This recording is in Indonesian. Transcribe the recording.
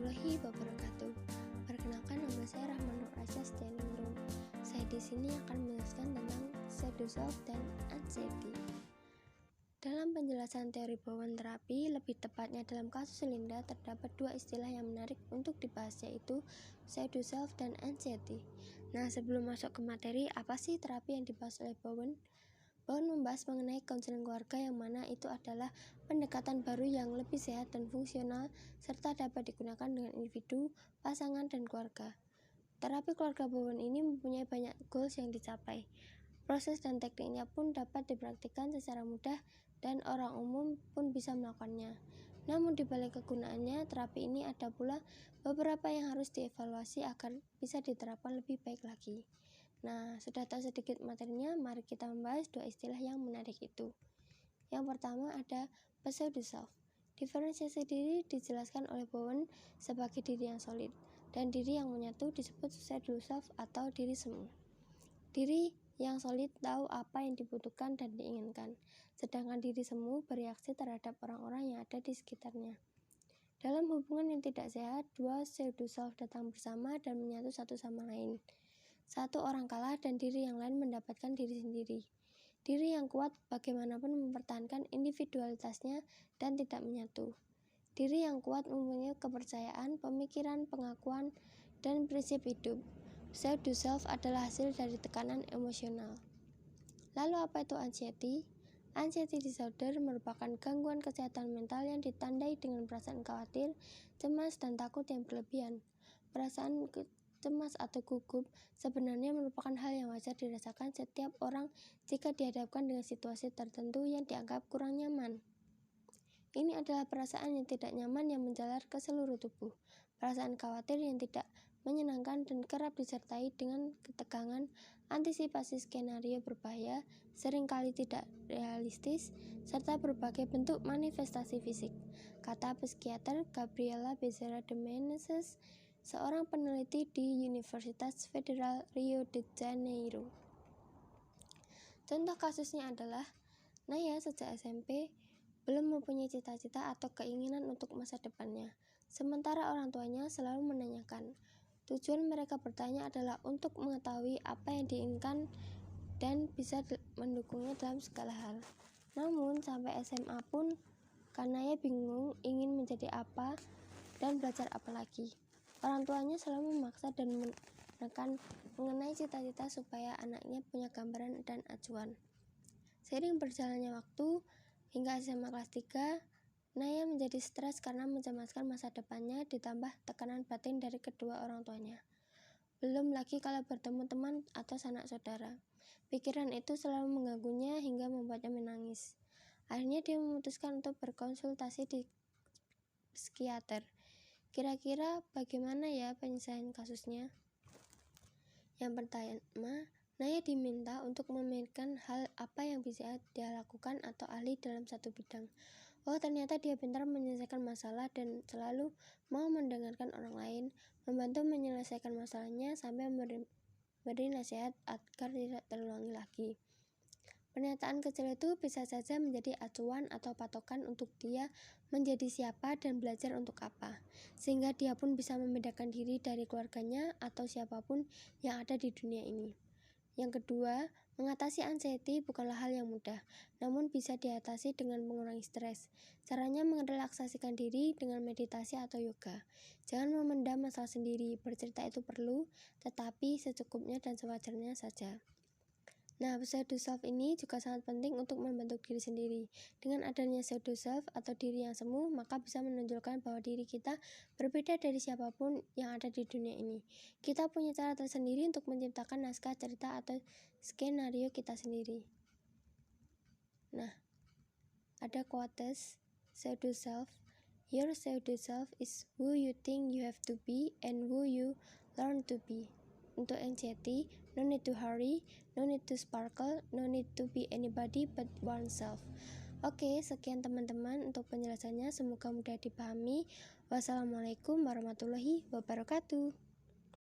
warahmatullahi wabarakatuh. Perkenalkan, nama saya Rahman Nur Asyah Stianingrum. Saya di sini akan menjelaskan tentang self dan anxiety. Dalam penjelasan teori bawaan terapi, lebih tepatnya dalam kasus Linda, terdapat dua istilah yang menarik untuk dibahas, yaitu self dan anxiety. Nah, sebelum masuk ke materi, apa sih terapi yang dibahas oleh Bowen? Bowen membahas mengenai konseling keluarga, yang mana itu adalah pendekatan baru yang lebih sehat dan fungsional serta dapat digunakan dengan individu, pasangan, dan keluarga. Terapi keluarga Bowen ini mempunyai banyak goals yang dicapai. Proses dan tekniknya pun dapat dipraktikkan secara mudah dan orang umum pun bisa melakukannya. Namun di balik kegunaannya, terapi ini ada pula beberapa yang harus dievaluasi agar bisa diterapkan lebih baik lagi. Nah, sudah tahu sedikit materinya, mari kita membahas dua istilah yang menarik itu. Yang pertama ada pseudo-self. Diferensiasi diri dijelaskan oleh Bowen sebagai diri yang solid, dan diri yang menyatu disebut pseudo-self atau diri semu. Diri yang solid tahu apa yang dibutuhkan dan diinginkan, sedangkan diri semu bereaksi terhadap orang-orang yang ada di sekitarnya. Dalam hubungan yang tidak sehat, dua pseudo-self datang bersama dan menyatu satu sama lain. Satu orang kalah dan diri yang lain mendapatkan diri sendiri. Diri yang kuat bagaimanapun mempertahankan individualitasnya dan tidak menyatu. Diri yang kuat mempunyai kepercayaan, pemikiran, pengakuan, dan prinsip hidup. Pseudo-self adalah hasil dari tekanan emosional. Lalu apa itu anxiety? Anxiety disorder merupakan gangguan kesehatan mental yang ditandai dengan perasaan khawatir, cemas, dan takut yang berlebihan. Perasaan cemas atau gugup sebenarnya merupakan hal yang wajar dirasakan setiap orang jika dihadapkan dengan situasi tertentu yang dianggap kurang nyaman. Ini adalah perasaan yang tidak nyaman yang menjalar ke seluruh tubuh. Perasaan khawatir yang tidak menyenangkan dan kerap disertai dengan ketegangan, antisipasi skenario berbahaya, seringkali tidak realistis, serta berbagai bentuk manifestasi fisik, kata psikiater Gabriela Becerra de Menezes, seorang peneliti di Universitas Federal Rio de Janeiro. Contoh kasusnya adalah Naya sejak SMP belum mempunyai cita-cita atau keinginan untuk masa depannya, sementara orang tuanya selalu menanyakan. Tujuan mereka bertanya adalah untuk mengetahui apa yang diinginkan dan bisa mendukungnya dalam segala hal. Namun sampai SMA pun Naya bingung ingin menjadi apa dan belajar apa lagi. Orang tuanya selalu memaksa dan menekan mengenai cita-cita supaya anaknya punya gambaran dan acuan. Seiring berjalannya waktu, hingga SMA kelas 3, Naya menjadi stres karena mencemaskan masa depannya ditambah tekanan batin dari kedua orang tuanya. Belum lagi kalau bertemu teman atau sanak saudara. Pikiran itu selalu mengganggunya hingga membuatnya menangis. Akhirnya dia memutuskan untuk berkonsultasi di psikiater. Kira-kira bagaimana ya penyelesaian kasusnya? Yang pertama, Naya diminta untuk memikirkan hal apa yang bisa dia lakukan atau ahli dalam satu bidang. Oh, ternyata dia pintar menyelesaikan masalah dan selalu mau mendengarkan orang lain, membantu menyelesaikan masalahnya sampai memberi nasihat agar tidak terulangi lagi. Pernyataan kecil itu bisa saja menjadi acuan atau patokan untuk dia menjadi siapa dan belajar untuk apa, sehingga dia pun bisa membedakan diri dari keluarganya atau siapapun yang ada di dunia ini. Yang kedua, mengatasi anxiety bukanlah hal yang mudah, namun bisa diatasi dengan mengurangi stres. Caranya merelaksasikan diri dengan meditasi atau yoga. Jangan memendam masalah sendiri, bercerita itu perlu, tetapi secukupnya dan sewajarnya saja. Nah, pseudo-self ini juga sangat penting untuk membentuk diri sendiri. Dengan adanya pseudo-self atau diri yang semu, maka bisa menunjukkan bahwa diri kita berbeda dari siapapun yang ada di dunia ini. Kita punya cara tersendiri untuk menciptakan naskah cerita atau skenario kita sendiri. Nah, ada quotes pseudo-self. Your pseudo-self is who you think you have to be and who you learn to be. Untuk anxiety, no need to hurry, no need to sparkle, no need to be anybody but oneself. Oke, sekian teman-teman untuk penjelasannya, semoga mudah dipahami. Wassalamualaikum warahmatullahi wabarakatuh.